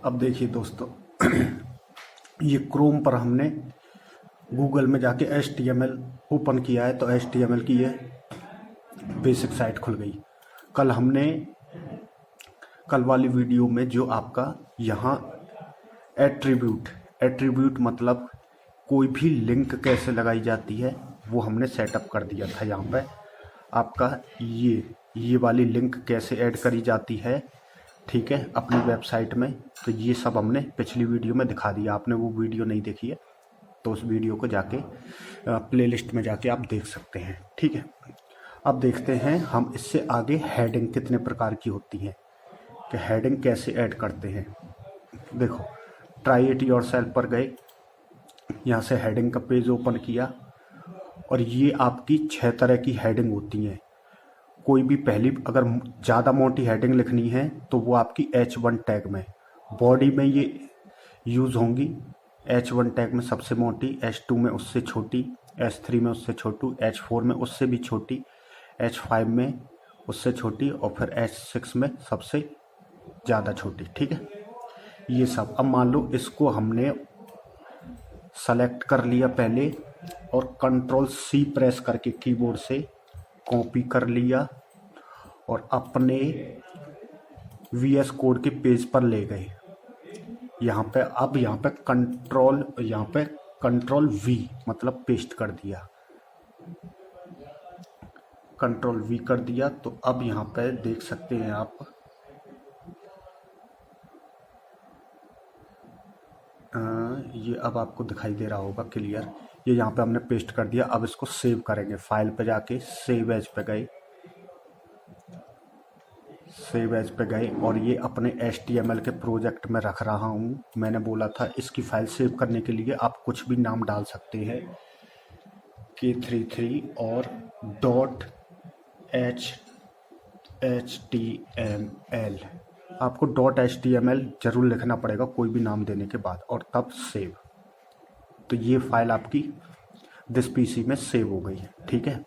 अब देखिए दोस्तों, ये क्रोम पर हमने गूगल में जाके HTML ओपन किया है तो HTML की ये बेसिक साइट खुल गई। कल वाली वीडियो में जो आपका यहाँ एट्रीब्यूट मतलब कोई भी लिंक कैसे लगाई जाती है वो हमने सेटअप कर दिया था। यहाँ पे आपका ये वाली लिंक कैसे ऐड करी जाती है, ठीक है, अपनी वेबसाइट में, तो ये सब हमने पिछली वीडियो में दिखा दिया। आपने वो वीडियो नहीं देखी है तो उस वीडियो को जाके प्लेलिस्ट में जाके आप देख सकते हैं, ठीक है। अब देखते हैं हम इससे आगे हेडिंग कितने प्रकार की होती है कि हेडिंग कैसे ऐड करते हैं। देखो, ट्राई इट योरसेल्फ पर गए, यहाँ से हेडिंग का पेज ओपन किया और ये आपकी 6 तरह की हेडिंग होती हैं। कोई भी पहली अगर ज़्यादा मोटी हेडिंग लिखनी है तो वो आपकी H1 टैग में, बॉडी में ये यूज़ होंगी। H1 टैग में सबसे मोटी, H2 में उससे छोटी, H3 में उससे छोटी, H4 में उससे भी छोटी, H5 में उससे छोटी और फिर H6 में सबसे ज़्यादा छोटी, ठीक है। ये सब अब मान लो इसको हमने सेलेक्ट कर लिया पहले और Ctrl+C प्रेस करके कीबोर्ड से कॉपी कर लिया और अपने VS कोड के पेज पर ले गए। यहाँ पे Ctrl+V मतलब पेस्ट कर दिया, Ctrl+V कर दिया। तो अब यहाँ पे देख सकते हैं आप, ये अब आपको दिखाई दे रहा होगा क्लियर। ये यहाँ पे हमने पेस्ट कर दिया। अब इसको सेव करेंगे, फाइल पे जाके सेव एज पे गए और ये अपने HTML के प्रोजेक्ट में रख रहा हूँ। मैंने बोला था इसकी फाइल सेव करने के लिए आप कुछ भी नाम डाल सकते हैं, K33 और .html। आपको .html जरूर लिखना पड़ेगा कोई भी नाम देने के बाद और तब सेव। तो ये फाइल आपकी दिस PC में सेव हो गई, ठीक है।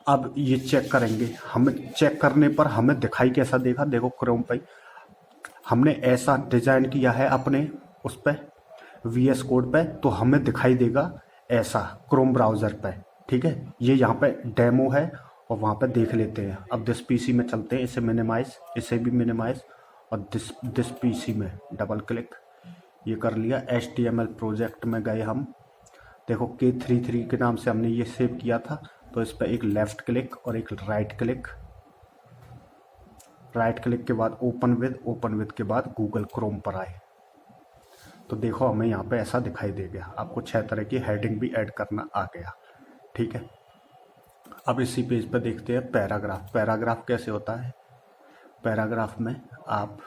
अब ये चेक करेंगे, हमें चेक करने पर हमें दिखाई कैसा देगा। देखो, क्रोम पे हमने ऐसा डिजाइन किया है अपने उस पे VS कोड पे, तो हमें दिखाई देगा ऐसा क्रोम ब्राउज़र पे, ठीक है। ये यहाँ पे डेमो है और वहाँ पे देख लेते हैं। अब दिस PC में चलते हैं, इसे मिनिमाइज, इसे भी मिनिमाइज और दिस PC में डबल क्लिक, ये कर लिया। HTML प्रोजेक्ट में गए हम, देखो K33 के नाम से हमने ये सेव किया था, तो इस पर एक लेफ़्ट क्लिक और एक राइट क्लिक के बाद ओपन विद के बाद गूगल क्रोम पर आए तो देखो हमें यहाँ पे ऐसा दिखाई दे गया। आपको 6 तरह की हेडिंग भी ऐड करना आ गया, ठीक है। अब इसी पेज पर देखते हैं पैराग्राफ कैसे होता है। पैराग्राफ में आप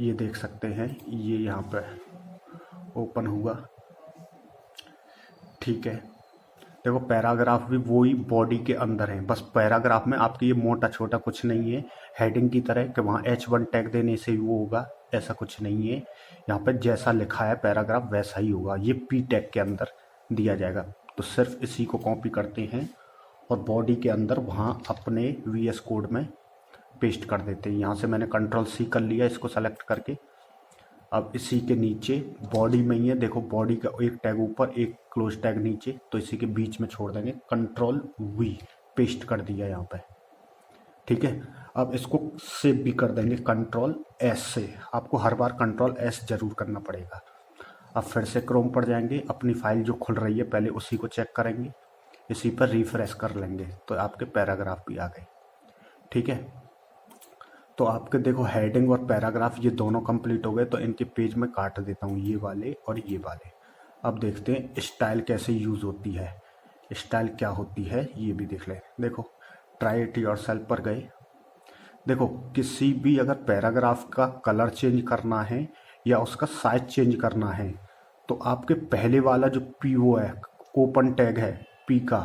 ये देख सकते हैं, ये यहाँ पे ओपन हुआ, ठीक है। देखो, पैराग्राफ भी वही बॉडी के अंदर है, बस पैराग्राफ में आपकी ये मोटा छोटा कुछ नहीं है हेडिंग की तरह कि वहाँ H1 टैग देने से वो होगा, ऐसा कुछ नहीं है। यहाँ पे जैसा लिखा है पैराग्राफ वैसा ही होगा, ये P टैग के अंदर दिया जाएगा। तो सिर्फ इसी को कॉपी करते हैं और बॉडी के अंदर वहाँ अपने VS कोड में पेस्ट कर देते हैं। यहाँ से मैंने Ctrl+C कर लिया इसको सेलेक्ट करके। अब इसी के नीचे बॉडी में ही है, देखो बॉडी का एक टैग ऊपर एक क्लोज टैग नीचे, तो इसी के बीच में छोड़ देंगे। Ctrl+V पेस्ट कर दिया यहाँ पे, ठीक है। अब इसको सेव भी कर देंगे Ctrl+S से। आपको हर बार Ctrl+S जरूर करना पड़ेगा। अब फिर से क्रोम पर जाएंगे, अपनी फाइल जो खुल रही है पहले उसी को चेक करेंगे, इसी पर रिफ्रेश कर लेंगे तो आपके पैराग्राफ भी आ गए, ठीक है। तो आपके देखो हेडिंग और पैराग्राफ ये दोनों कंप्लीट हो गए। तो इनके पेज में काट देता हूँ, ये वाले और ये वाले। अब देखते हैं स्टाइल कैसे यूज़ होती है, स्टाइल क्या होती है ये भी देख लें। देखो, ट्राई इट योरसेल्फ पर गए। देखो, किसी भी अगर पैराग्राफ का कलर चेंज करना है या उसका साइज चेंज करना है तो आपके पहले वाला जो PO है, ओपन टैग है P का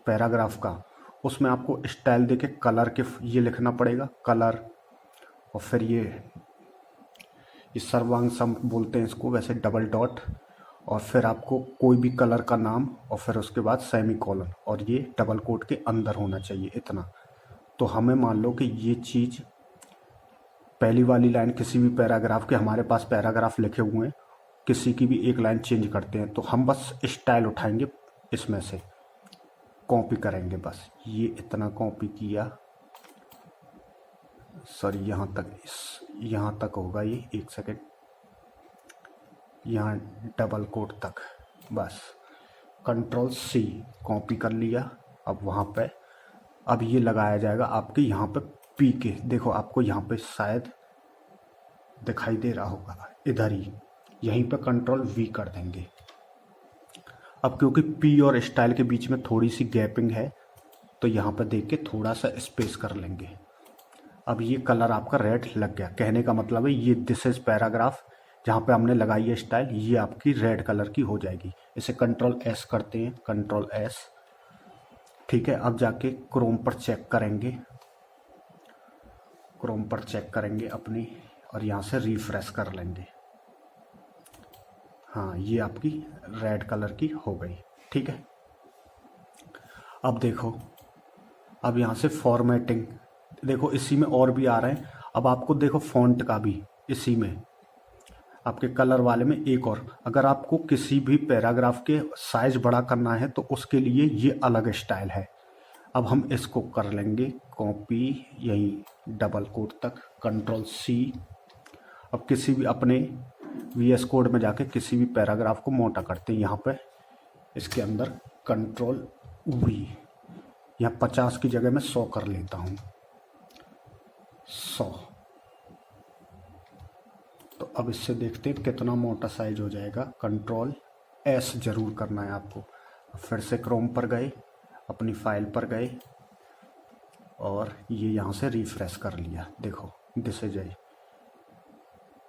पैराग्राफ का, उसमें आपको स्टाइल देके कलर के ये लिखना पड़ेगा, कलर, और फिर ये सर्वांग सम बोलते हैं इसको वैसे, डबल डॉट, और फिर आपको कोई भी कलर का नाम और फिर उसके बाद सेमीकोलन, और ये डबल कोट के अंदर होना चाहिए इतना। तो हमें मान लो कि ये चीज़ पहली वाली लाइन किसी भी पैराग्राफ के, हमारे पास पैराग्राफ लिखे हुए हैं, किसी की भी एक लाइन चेंज करते हैं तो हम बस स्टाइल उठाएंगे, इसमें से कॉपी करेंगे, बस ये इतना कॉपी किया, सॉरी यहाँ तक, यहाँ तक होगा ये, एक सेकेंड, यहाँ डबल कोट तक, बस कंट्रोल सी कॉपी कर लिया। अब वहाँ पे अब ये लगाया जाएगा आपके यहाँ पे पी के, देखो आपको यहाँ पे शायद दिखाई दे रहा होगा, इधर ही, यहीं पे कंट्रोल वी कर देंगे। अब क्योंकि पी और स्टाइल के बीच में थोड़ी सी गैपिंग है तो यहाँ पे देख के थोड़ा सा स्पेस कर लेंगे। अब ये कलर आपका रेड लग गया, कहने का मतलब है ये दिस इज पैराग्राफ, जहाँ पे हमने लगाई है स्टाइल, ये आपकी रेड कलर की हो जाएगी। इसे कंट्रोल एस करते हैं, कंट्रोल एस, ठीक है। अब जाके क्रोम पर चेक करेंगे, क्रोम पर चेक करेंगे अपनी, और यहाँ से रिफ्रेश कर लेंगे। हाँ, ये आपकी रेड कलर की हो गई, ठीक है। अब देखो, अब यहाँ से फॉर्मेटिंग, देखो इसी में और भी आ रहे हैं। अब आपको देखो फ़ॉन्ट का भी इसी में, आपके कलर वाले में एक और, अगर आपको किसी भी पैराग्राफ के साइज बड़ा करना है तो उसके लिए ये अलग स्टाइल है। अब हम इसको कर लेंगे कॉपी, यही डबल कोट तक, कंट्रोल सी। अब किसी भी अपने वीएस कोड में जाके किसी भी पैराग्राफ को मोटा करते हैं, यहाँ पे इसके अंदर कंट्रोल वी, यहाँ 50 की जगह मैं 100 कर लेता हूँ, 100। तो अब इससे देखते हैं कितना मोटा साइज हो जाएगा। कंट्रोल एस जरूर करना है आपको। फिर से क्रोम पर गए, अपनी फाइल पर गए, और ये यहाँ से रिफ्रेश कर लिया, देखो दिस इज,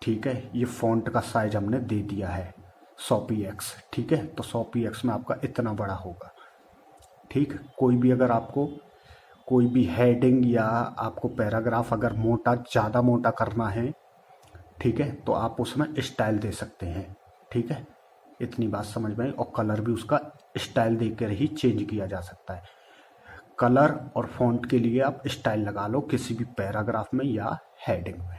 ठीक है। ये फ़ॉन्ट का साइज हमने दे दिया है 100px, ठीक है। तो 100px में आपका इतना बड़ा होगा, ठीक। कोई भी अगर आपको कोई भी हेडिंग या आपको पैराग्राफ अगर मोटा, ज़्यादा मोटा करना है, ठीक है, तो आप उसमें स्टाइल दे सकते हैं, ठीक है। इतनी बात समझ में आई। और कलर भी उसका स्टाइल देकर ही चेंज किया जा सकता है। कलर और फॉन्ट के लिए आप स्टाइल लगा लो किसी भी पैराग्राफ में या हेडिंग में,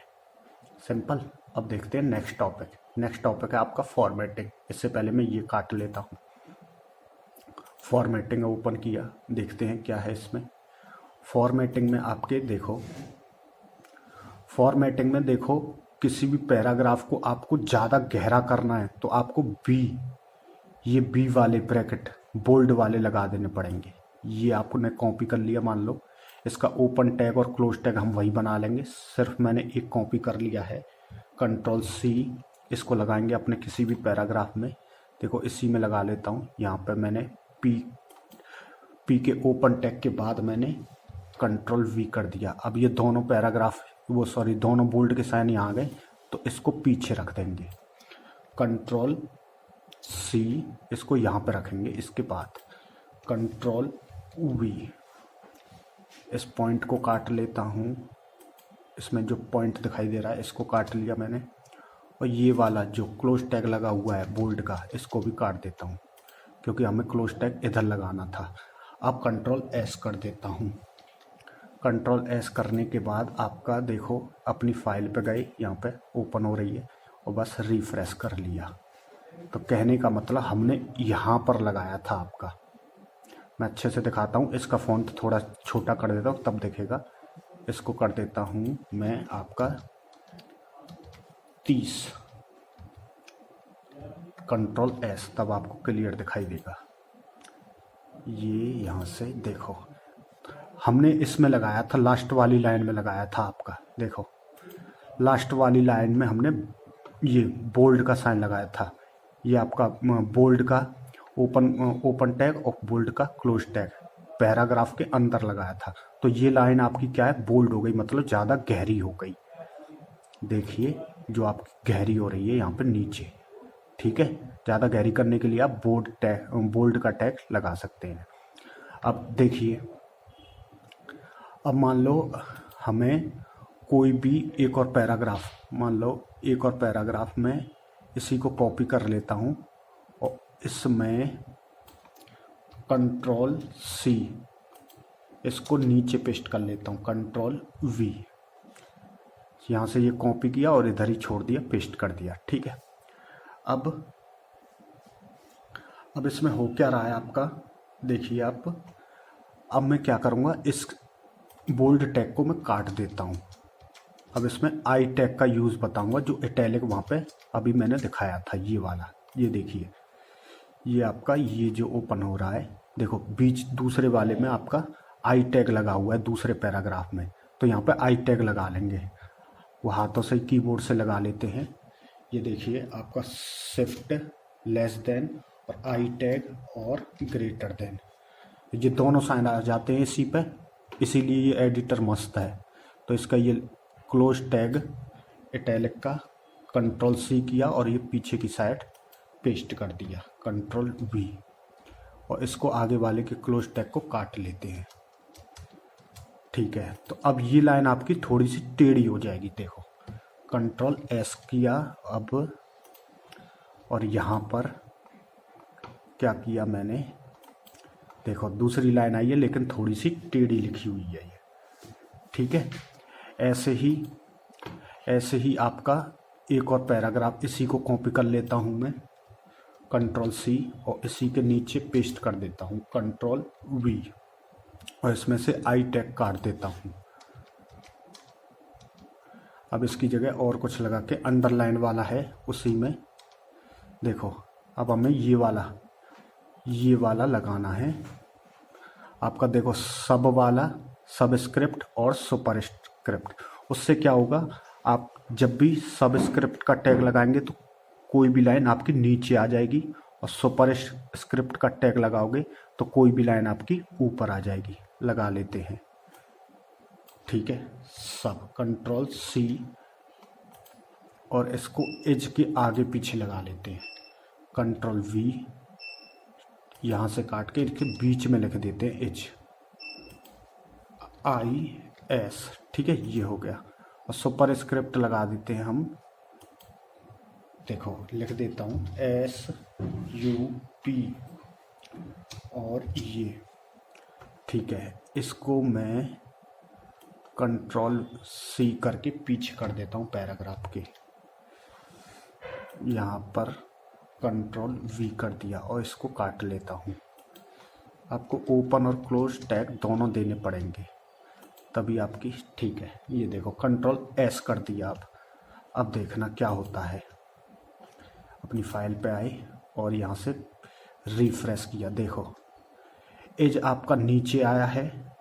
सिंपल। अब देखते हैं नेक्स्ट टॉपिक। नेक्स्ट टॉपिक है आपका फॉर्मेटिंग। इससे पहले मैं ये काट लेता हूँ। फॉर्मेटिंग ओपन किया, देखते हैं क्या है इसमें। फॉर्मेटिंग में आपके देखो, फॉर्मेटिंग में देखो किसी भी पैराग्राफ को आपको ज़्यादा गहरा करना है तो आपको बी, ये बी वाले ब्रैकेट बोल्ड वाले लगा देने पड़ेंगे। ये आपने कॉपी कर लिया, मान लो इसका ओपन टैग और क्लोज टैग हम वही बना लेंगे, सिर्फ मैंने एक कॉपी कर लिया है। कंट्रोल सी, इसको लगाएंगे अपने किसी भी पैराग्राफ में। देखो इसी में लगा लेता हूँ। यहाँ पे मैंने पी के ओपन टैग के बाद मैंने कंट्रोल वी कर दिया। अब ये दोनों पैराग्राफ, वो सॉरी दोनों बोल्ड के साइन यहाँ आ गए, तो इसको पीछे रख देंगे। कंट्रोल सी, इसको यहाँ पे रखेंगे। इसके बाद कंट्रोल वी, इस पॉइंट को काट लेता हूँ। इसमें जो पॉइंट दिखाई दे रहा है इसको काट लिया मैंने, और ये वाला जो क्लोज टैग लगा हुआ है बोल्ड का, इसको भी काट देता हूँ क्योंकि हमें क्लोज टैग इधर लगाना था। अब कंट्रोल एस कर देता हूँ। कंट्रोल एस करने के बाद आपका देखो अपनी फाइल पे गए, यहाँ पे ओपन हो रही है, और बस रिफ्रेश कर लिया। तो कहने का मतलब हमने यहाँ पर लगाया था आपका। मैं अच्छे से दिखाता हूँ, इसका फ़ॉन्ट थोड़ा छोटा कर देता हूँ तब दिखेगा। इसको कर देता हूँ मैं आपका 30, कंट्रोल एस, तब आपको क्लियर दिखाई देगा। ये यहाँ से देखो हमने इसमें लगाया था, लास्ट वाली लाइन में लगाया था आपका। देखो लास्ट वाली लाइन में हमने ये बोल्ड का साइन लगाया था। ये आपका बोल्ड का ओपन टैग और बोल्ड का क्लोज टैग पैराग्राफ के अंदर लगाया था। तो ये लाइन आपकी क्या है, बोल्ड हो गई, मतलब ज़्यादा गहरी हो गई। देखिए जो आपकी गहरी हो रही है यहाँ पे नीचे, ठीक है। ज़्यादा गहरी करने के लिए आप बोल्ड का टैग लगा सकते हैं। अब देखिए, अब मान लो हमें कोई भी एक और पैराग्राफ, मान लो एक और पैराग्राफ में इसी को कॉपी कर लेता हूँ और इसमें कंट्रोल सी, इसको नीचे पेस्ट कर लेता हूँ, कंट्रोल वी, यहाँ से ये कॉपी किया और इधर ही छोड़ दिया, पेस्ट कर दिया। ठीक है, अब इसमें हो क्या रहा है आपका, देखिए आप। अब मैं क्या करूँगा, इस बोल्ड टैग को मैं काट देता हूँ। अब इसमें आई टैग का यूज़ बताऊँगा, जो इटैलिक वहाँ पे अभी मैंने दिखाया था, ये वाला। ये देखिए, ये आपका ये जो ओपन हो रहा है, देखो बीच दूसरे वाले में आपका आई टैग लगा हुआ है दूसरे पैराग्राफ में, तो यहाँ पे आई टैग लगा लेंगे। वो हाथों से कीबोर्ड से लगा लेते हैं। ये देखिए आपका शिफ्ट लेस देन और आई टैग और ग्रेटर देन, ये दोनों साइन आ जाते हैं इसी पे, इसीलिए ये एडिटर मस्त है। तो इसका ये क्लोज टैग इटैलिक का कंट्रोल सी किया और ये पीछे की साइड पेस्ट कर दिया, कंट्रोल वी, और इसको आगे वाले के क्लोज टैग को काट लेते हैं। ठीक है, तो अब ये लाइन आपकी थोड़ी सी टेढ़ी हो जाएगी। देखो कंट्रोल एस किया अब, और यहाँ पर क्या किया मैंने, देखो दूसरी लाइन आई है लेकिन थोड़ी सी टेढ़ी लिखी हुई है ये। ठीक है, ऐसे ही आपका एक और पैराग्राफ, इसी को कॉपी कर लेता हूँ मैं, कंट्रोल सी, और इसी के नीचे पेस्ट कर देता हूँ, कंट्रोल वी, और इसमें से आई टैग काट देता हूँ। अब इसकी जगह और कुछ लगा के, अंडरलाइन वाला है उसी में, देखो अब हमें ये वाला लगाना है आपका। देखो सब वाला, सब स्क्रिप्ट और सुपर स्क्रिप्ट। उससे क्या होगा, आप जब भी सब स्क्रिप्ट का टैग लगाएंगे तो कोई भी लाइन आपकी नीचे आ जाएगी, और सुपर स्क्रिप्ट का टैग लगाओगे तो कोई भी लाइन आपकी ऊपर आ जाएगी। लगा लेते हैं। ठीक है, सब कंट्रोल सी, और इसको एज के आगे पीछे लगा लेते हैं, कंट्रोल वी, यहाँ से काट के इसके बीच में लिख देते हैं एच आई एस। ठीक है, ये हो गया, और सुपर स्क्रिप्ट लगा देते हैं हम। देखो लिख देता हूँ एस यू पी, और ये। ठीक है, इसको मैं कंट्रोल सी करके पीछे कर देता हूँ पैराग्राफ के, यहाँ पर कंट्रोल वी कर दिया, और इसको काट लेता हूँ। आपको ओपन और क्लोज टैग दोनों देने पड़ेंगे तभी आपकी। ठीक है, ये देखो कंट्रोल एस कर दिया। अब देखना क्या होता है। अपनी फाइल पे आए और यहाँ से रिफ्रेश किया, देखो एज आपका नीचे आया है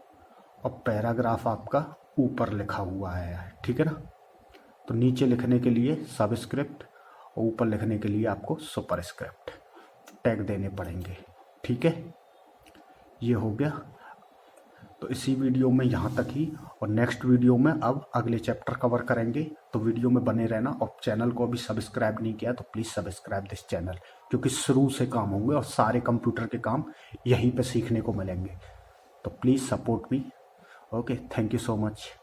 और पैराग्राफ आपका ऊपर लिखा हुआ आया है। ठीक है ना, तो नीचे लिखने के लिए सबस्क्रिप्ट और ऊपर लिखने के लिए आपको सुपर स्क्रिप्ट टैग देने पड़ेंगे। ठीक है, ये हो गया। तो इसी वीडियो में यहाँ तक ही, और नेक्स्ट वीडियो में अब अगले चैप्टर कवर करेंगे। तो वीडियो में बने रहना, और चैनल को अभी सब्सक्राइब नहीं किया तो प्लीज़ सब्सक्राइब दिस चैनल, क्योंकि शुरू से काम होंगे और सारे कंप्यूटर के काम यहीं पे सीखने को मिलेंगे। तो please support me. Okay, thank you so much.